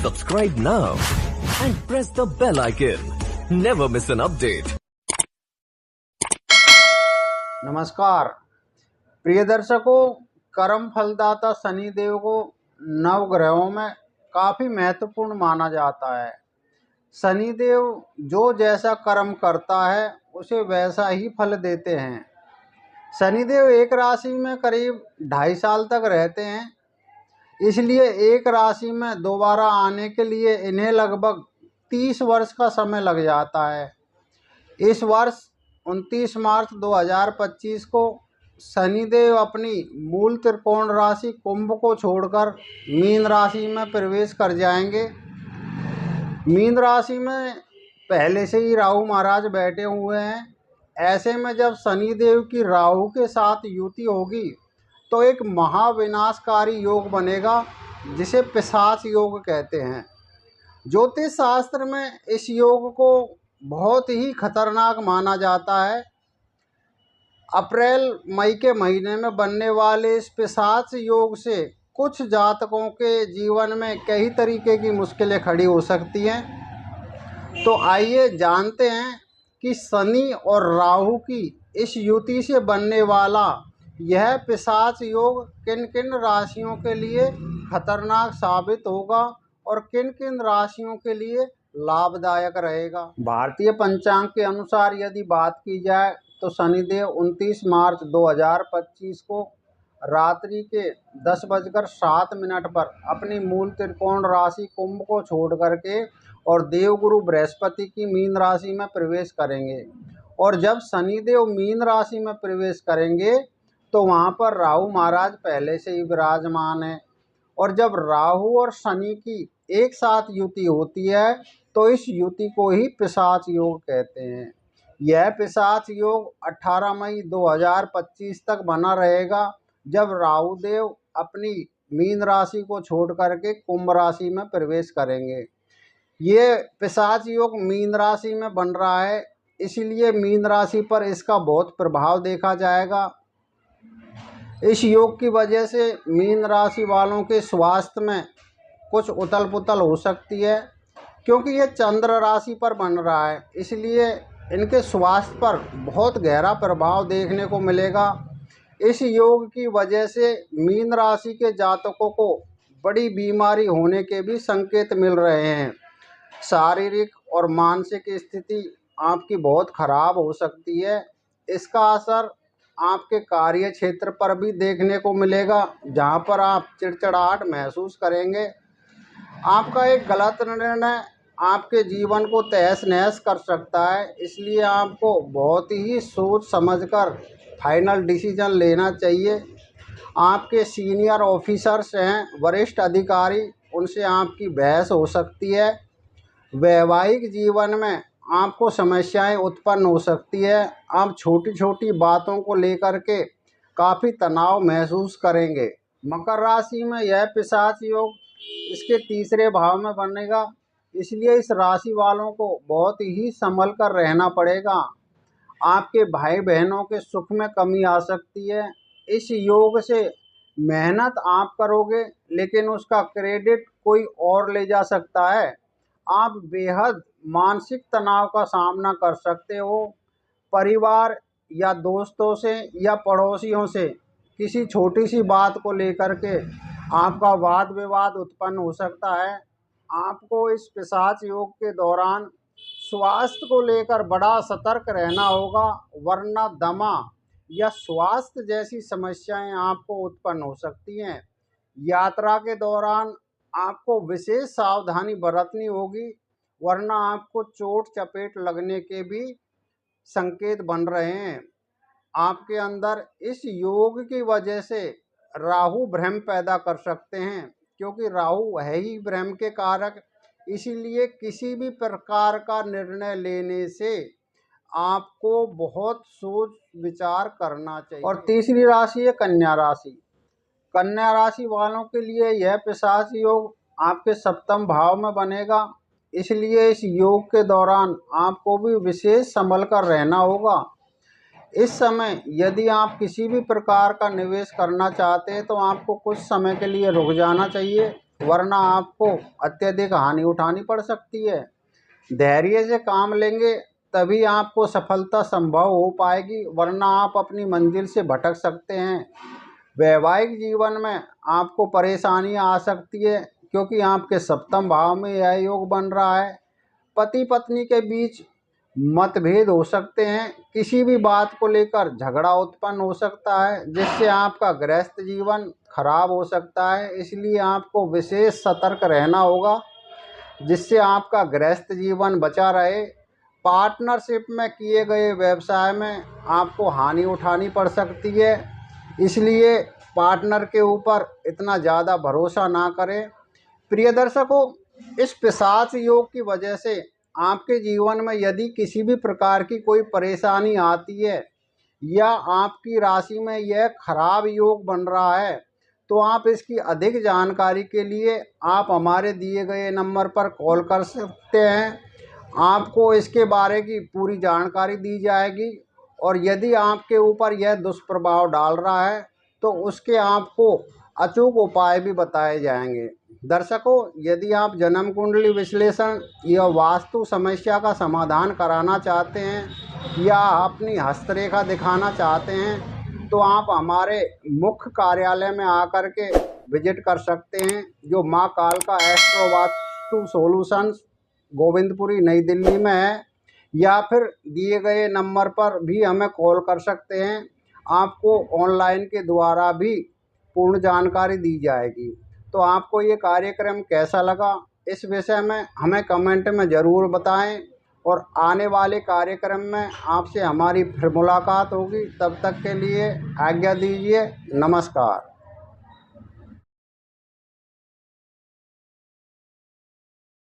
Subscribe now and press the bell icon. Never miss an update. नमस्कार प्रिय दर्शकों, कर्म फलदाता शनिदेव को नवग्रहों में काफ़ी महत्वपूर्ण माना जाता है। शनिदेव जो जैसा कर्म करता है उसे वैसा ही फल देते हैं। शनिदेव एक राशि में करीब 2.5 साल तक रहते हैं, इसलिए एक राशि में दोबारा आने के लिए इन्हें लगभग 30 वर्ष का समय लग जाता है। इस वर्ष 29 मार्च 2025 को शनिदेव अपनी मूल त्रिकोण राशि कुंभ को छोड़कर मीन राशि में प्रवेश कर जाएंगे। मीन राशि में पहले से ही राहु महाराज बैठे हुए हैं। ऐसे में जब शनिदेव की राहु के साथ युति होगी तो एक महाविनाशकारी योग बनेगा, जिसे पिशाच योग कहते हैं। ज्योतिष शास्त्र में इस योग को बहुत ही खतरनाक माना जाता है। अप्रैल मई के महीने में बनने वाले इस पिशाच योग से कुछ जातकों के जीवन में कई तरीके की मुश्किलें खड़ी हो सकती हैं। तो आइए जानते हैं कि शनि और राहु की इस युति से बनने वाला यह पिशाच योग किन किन राशियों के लिए खतरनाक साबित होगा और किन किन राशियों के लिए लाभदायक रहेगा। भारतीय पंचांग के अनुसार यदि बात की जाए तो शनिदेव 29 मार्च 2025 को रात्रि के 10:07 पर अपनी मूल त्रिकोण राशि कुंभ को छोड़ करके और देवगुरु बृहस्पति की मीन राशि में प्रवेश करेंगे। और जब शनिदेव मीन राशि में प्रवेश करेंगे तो वहाँ पर राहु महाराज पहले से ही विराजमान है। और जब राहु और शनि की एक साथ युति होती है तो इस युति को ही पिशाच योग कहते हैं। यह पिशाच योग 18 मई 2025 तक बना रहेगा, जब राहु देव अपनी मीन राशि को छोड़ करके कुंभ राशि में प्रवेश करेंगे। ये पिशाच योग मीन राशि में बन रहा है, इसलिए मीन राशि पर इसका बहुत प्रभाव देखा जाएगा। इस योग की वजह से मीन राशि वालों के स्वास्थ्य में कुछ उथल पुथल हो सकती है, क्योंकि ये चंद्र राशि पर बन रहा है, इसलिए इनके स्वास्थ्य पर बहुत गहरा प्रभाव देखने को मिलेगा। इस योग की वजह से मीन राशि के जातकों को बड़ी बीमारी होने के भी संकेत मिल रहे हैं। शारीरिक और मानसिक स्थिति आपकी बहुत खराब हो सकती है। इसका असर आपके कार्य क्षेत्र पर भी देखने को मिलेगा, जहां पर आप चिड़चिड़ाहट महसूस करेंगे। आपका एक गलत निर्णय आपके जीवन को तहस नहस कर सकता है, इसलिए आपको बहुत ही सोच समझकर फाइनल डिसीजन लेना चाहिए। आपके सीनियर ऑफिसर्स हैं, वरिष्ठ अधिकारी, उनसे आपकी बहस हो सकती है। वैवाहिक जीवन में आपको समस्याएं उत्पन्न हो सकती है। आप छोटी छोटी बातों को लेकर के काफ़ी तनाव महसूस करेंगे। मकर राशि में यह पिशाच योग इसके तीसरे भाव में बनेगा, इसलिए इस राशि वालों को बहुत ही संभल कर रहना पड़ेगा। आपके भाई बहनों के सुख में कमी आ सकती है। इस योग से मेहनत आप करोगे, लेकिन उसका क्रेडिट कोई और ले जा सकता है। आप बेहद मानसिक तनाव का सामना कर सकते हो। परिवार या दोस्तों से या पड़ोसियों से किसी छोटी सी बात को लेकर के आपका वाद विवाद उत्पन्न हो सकता है। आपको इस पिशाच योग के दौरान स्वास्थ्य को लेकर बड़ा सतर्क रहना होगा, वरना दमा या स्वास्थ्य जैसी समस्याएं आपको उत्पन्न हो सकती हैं। यात्रा के दौरान आपको विशेष सावधानी बरतनी होगी, वरना आपको चोट चपेट लगने के भी संकेत बन रहे हैं। आपके अंदर इस योग की वजह से राहु भ्रम पैदा कर सकते हैं, क्योंकि राहु है ही भ्रम के कारक। इसीलिए किसी भी प्रकार का निर्णय लेने से आपको बहुत सोच विचार करना चाहिए। और तीसरी राशि है कन्या राशि। कन्या राशि वालों के लिए यह पिशाच योग आपके सप्तम भाव में बनेगा, इसलिए इस योग के दौरान आपको भी विशेष संभल कर रहना होगा। इस समय यदि आप किसी भी प्रकार का निवेश करना चाहते हैं तो आपको कुछ समय के लिए रुक जाना चाहिए। वरना आपको अत्यधिक हानि उठानी पड़ सकती है। धैर्य से काम लेंगे तभी आपको सफलता संभव हो पाएगी, वरना आप अपनी मंजिल से भटक सकते हैं। वैवाहिक जीवन में आपको परेशानियां आ सकती है क्योंकि आपके सप्तम भाव में यह योग बन रहा है। पति पत्नी के बीच मतभेद हो सकते हैं, किसी भी बात को लेकर झगड़ा उत्पन्न हो सकता है जिससे आपका गृहस्थ जीवन खराब हो सकता है। इसलिए आपको विशेष सतर्क रहना होगा जिससे आपका गृहस्थ जीवन बचा रहे। पार्टनरशिप में किए गए व्यवसाय में आपको हानि उठानी पड़ सकती है, इसलिए पार्टनर के ऊपर इतना ज़्यादा भरोसा ना करें। प्रिय दर्शकों, इस पिशाच योग की वजह से आपके जीवन में यदि किसी भी प्रकार की कोई परेशानी आती है या आपकी राशि में यह खराब योग बन रहा है, तो आप इसकी अधिक जानकारी के लिए आप हमारे दिए गए नंबर पर कॉल कर सकते हैं। आपको इसके बारे की पूरी जानकारी दी जाएगी और यदि आपके ऊपर यह दुष्प्रभाव डाल रहा है तो उसके आपको अचूक उपाय भी बताए जाएंगे। दर्शकों, यदि आप जन्म कुंडली विश्लेषण या वास्तु समस्या का समाधान कराना चाहते हैं या अपनी हस्तरेखा दिखाना चाहते हैं तो आप हमारे मुख्य कार्यालय में आकर के विजिट कर सकते हैं, जो माँ कालका एस्ट्रो वास्तु सॉल्यूशंस गोविंदपुरी नई दिल्ली में है, या फिर दिए गए नंबर पर भी हमें कॉल कर सकते हैं। आपको ऑनलाइन के द्वारा भी पूर्ण जानकारी दी जाएगी। तो आपको ये कार्यक्रम कैसा लगा, इस विषय में हमें कमेंट में ज़रूर बताएं और आने वाले कार्यक्रम में आपसे हमारी फिर मुलाकात होगी। तब तक के लिए आज्ञा दीजिए। नमस्कार।